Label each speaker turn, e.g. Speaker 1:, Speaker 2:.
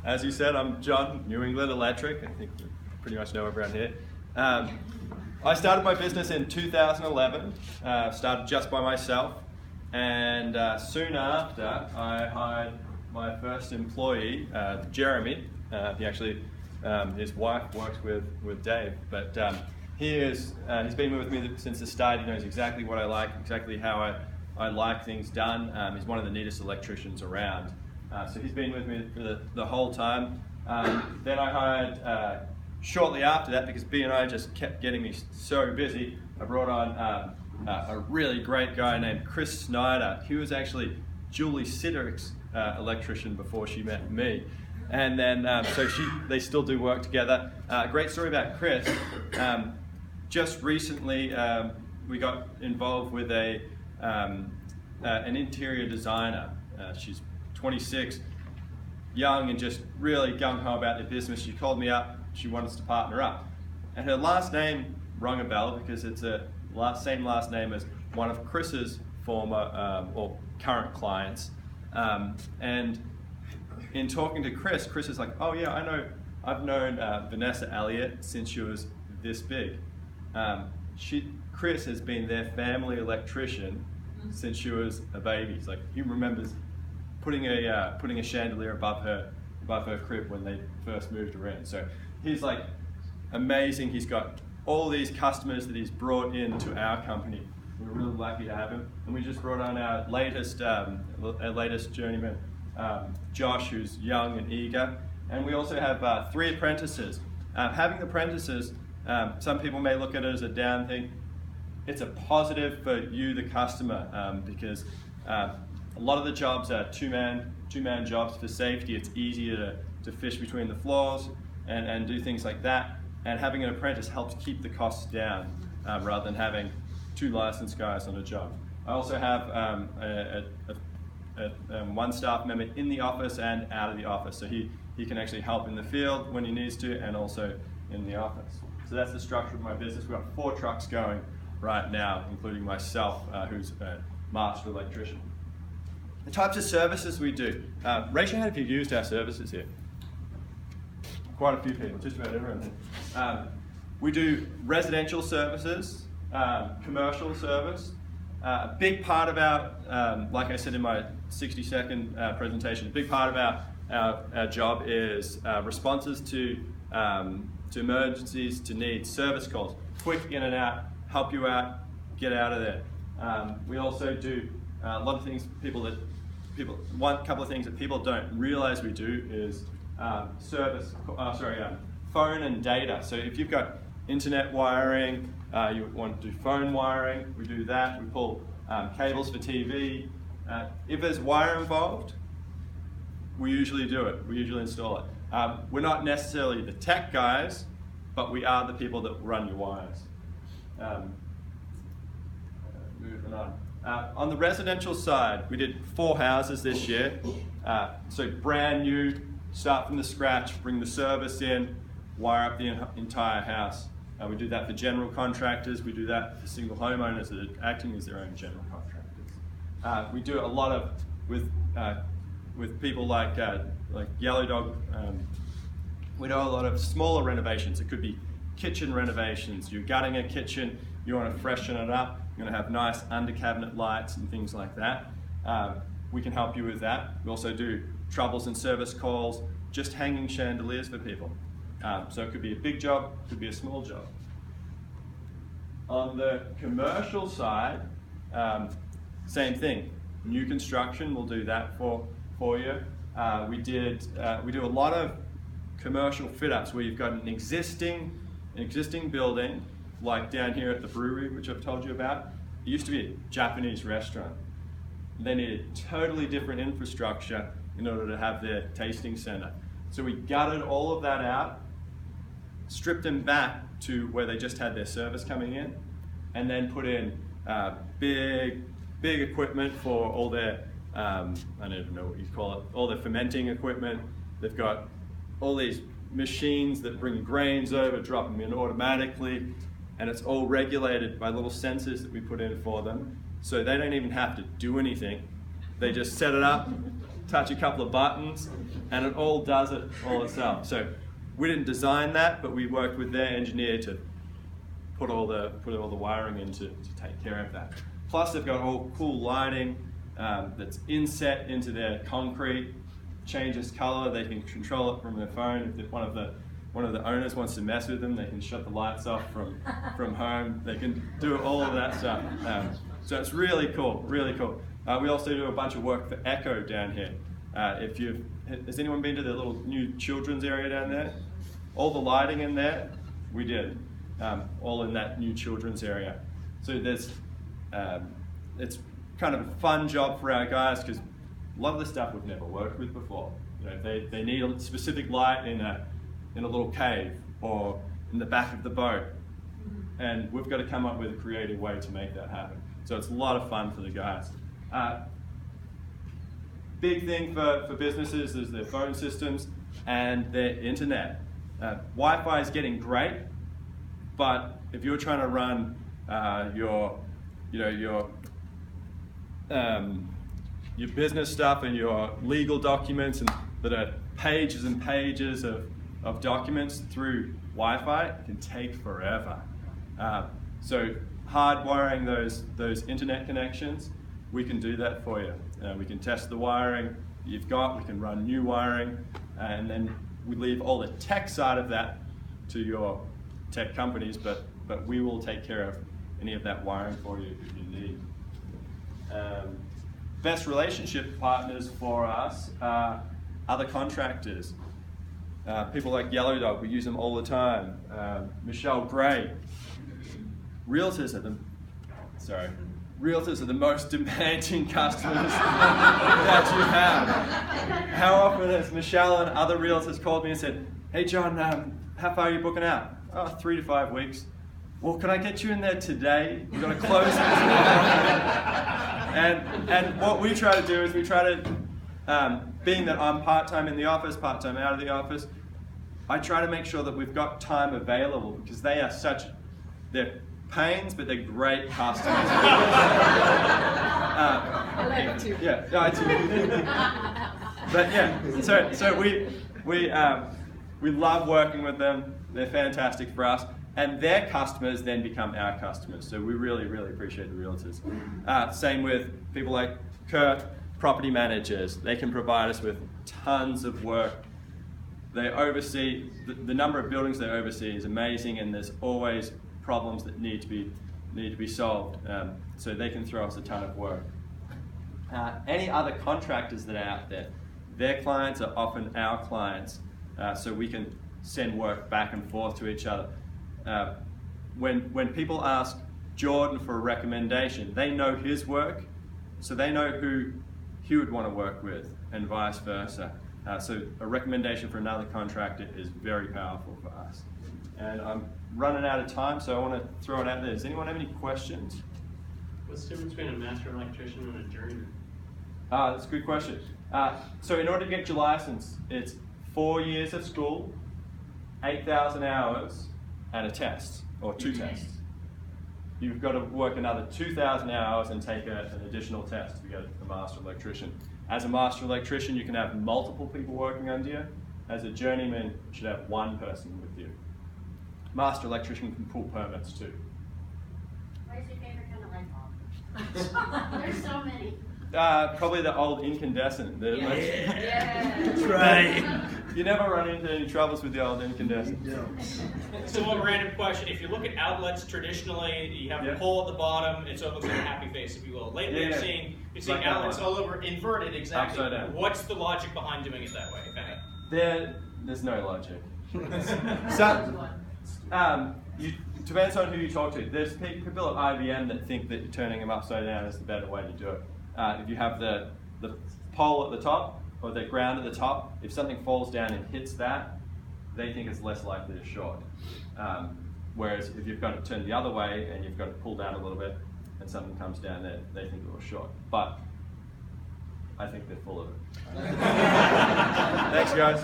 Speaker 1: As you said, I'm John, New England Electric. I think you pretty much know everyone here. I started my business in 2011, started just by myself, and soon after I hired my first employee, Jeremy. His wife works with Dave, but he's been with me since the start. He knows exactly what I like, exactly how I like things done. He's one of the neatest electricians around. So he's been with me for the whole time. Then I hired, shortly after that, because B and I just kept getting me so busy, I brought on a really great guy named Chris Snyder. He was actually Julie Siderick's electrician before she met me. And then, they still do work together. Great story about Chris. Just recently, we got involved with an interior designer. She's 26, young and just really gung-ho about the business. She called me up, she wanted us to partner up. And her last name rung a bell because it's a same last name as one of Chris's former or current clients. And in talking to Chris is like, oh yeah, I've known Vanessa Elliott since she was this big. Chris has been their family electrician since she was a baby. He's like, he remembers putting a chandelier above her crib when they first moved her in. So he's like amazing. He's got all these customers that he's brought into our company. We're really lucky to have him. And we just brought on our latest journeyman, Josh, who's young and eager. And we also have 3 apprentices. Having apprentices, some people may look at it as a down thing. It's a positive for you, the customer, because a lot of the jobs are two-man jobs for safety. It's easier to fish between the floors and do things like that. And having an apprentice helps keep the costs down rather than having 2 licensed guys on a job. I also have one staff member in the office and out of the office. So he can actually help in the field when he needs to and also in the office. So that's the structure of my business. We've got 4 trucks going right now, including myself, who's a master electrician. The types of services we do. Raise your hand if you've used our services here. Quite a few people, just about everyone. We do residential services, commercial service. A big part of our, like I said in my 60-second presentation, a big part of our job is responses to emergencies, to needs, service calls, quick in and out, help you out, get out of there. We also do a lot of things one couple of things that people don't realize we do is phone and data. So if you've got internet wiring, you want to do phone wiring, we do that. We pull cables for TV. If there's wire involved, we usually do it. We usually install it. We're not necessarily the tech guys, but we are the people that run your wires. Moving on. On the residential side, we did 4 houses this year. So brand new, start from the scratch, bring the service in, wire up the entire house. We do that for general contractors. We do that for single homeowners that are acting as their own general contractors. We do a lot of with people like Yellow Dog. We do a lot of smaller renovations. It could be kitchen renovations. You're gutting a kitchen, you want to freshen it up. You're going to have nice under cabinet lights and things like that. We can help you with that. We also do troubles and service calls, just hanging chandeliers for people. So it could be a big job, it could be a small job. On the commercial side, same thing. New construction, we'll do that for you. We do a lot of commercial fit-ups where you've got an existing building, like down here at the brewery, which I've told you about. It used to be a Japanese restaurant. They needed totally different infrastructure in order to have their tasting center. So we gutted all of that out, stripped them back to where they just had their service coming in, and then put in big equipment for all their, I don't even know what you call it, all their fermenting equipment. They've got all these machines that bring grains over, drop them in automatically, and it's all regulated by little sensors that we put in for them. So they don't even have to do anything. They just set it up, touch a couple of buttons, and it all does it all itself. So we didn't design that, but we worked with their engineer to put all the wiring in to take care of that. Plus, they've got all cool lighting that's inset into their concrete, changes color. They can control it from their phone. If one of the owners wants to mess with them, they can shut the lights off from home. They can do all of that stuff. So it's really cool, really cool. We also do a bunch of work for Echo down here. Has anyone been to the little new children's area down there? All the lighting in there, we did, all in that new children's area. So there's, it's kind of a fun job for our guys because a lot of the stuff we've never worked with before. You know, they need a specific light in a little cave or in the back of the boat, and we've got to come up with a creative way to make that happen. So it's a lot of fun for the guys. Big thing for businesses is their phone systems and their internet. Wi-Fi is getting great, but if you're trying to run your business stuff and your legal documents that are pages and pages of documents through Wi-Fi, it can take forever. So hardwiring those internet connections, we can do that for you. We can test the wiring you've got, we can run new wiring, and then we leave all the tech side of that to your tech companies, but we will take care of any of that wiring for you if you need. Best relationship partners for us are other contractors. People like Yellow Dog, we use them all the time. Michelle Gray. Realtors are the most demanding customers that you have. How often has Michelle and other realtors called me and said, "Hey John, how far are you booking out?" "Oh, 3 to 5 weeks." "Well, can I get you in there today? We've got to close it tomorrow." And what we try to do is we try to, being that I'm part-time in the office, part-time out of the office, I try to make sure that we've got time available because they're pains, but they're great customers.
Speaker 2: I like it too.
Speaker 1: Yeah, I do. But yeah, so we love working with them. They're fantastic for us, and their customers then become our customers. So we really, really appreciate the realtors. Same with people like Kurt, property managers. They can provide us with tons of work. They oversee the number of buildings they oversee is amazing, and there's always problems that need to be solved, so they can throw us a ton of work. Any other contractors that are out there, their clients are often our clients, so we can send work back and forth to each other. When people ask Jordan for a recommendation, they know his work, so they know who he would want to work with, and vice versa. So a recommendation for another contractor is very powerful for us. And I'm running out of time, so I want to throw it out there. Does anyone have any questions?
Speaker 3: What's the difference between a master electrician and a journeyman?
Speaker 1: That's a good question. So in order to get your license, it's 4 years of school, 8,000 hours, and a test, or 2 tests. You've got to work another 2,000 hours and take an additional test to get a master electrician. As a master electrician, you can have multiple people working under you. As a journeyman, you should have 1 person with you. Master electrician can pull permits too.
Speaker 2: What is your favorite kind of light bulb? There's so many.
Speaker 1: Probably the old incandescent.
Speaker 2: Yeah.
Speaker 4: Right.
Speaker 1: You never run into any troubles with the old incandescent.
Speaker 3: So one random question, if you look at outlets traditionally, you have a pole at the bottom, and so it looks like a happy face, if you will. Lately you're seeing like outlets all over, inverted exactly.
Speaker 1: Upside down.
Speaker 3: What's the logic behind doing it that way, if any?
Speaker 1: There's no logic. Depends on who you talk to. There's people at IBM that think that turning them upside down is the better way to do it. If you have the pole at the top, or the ground at the top, if something falls down and hits that, they think it's less likely to short. Whereas if you've got it turned the other way and you've got it pulled down a little bit and something comes down there, they think it will short. But I think they're full of it. Thanks guys.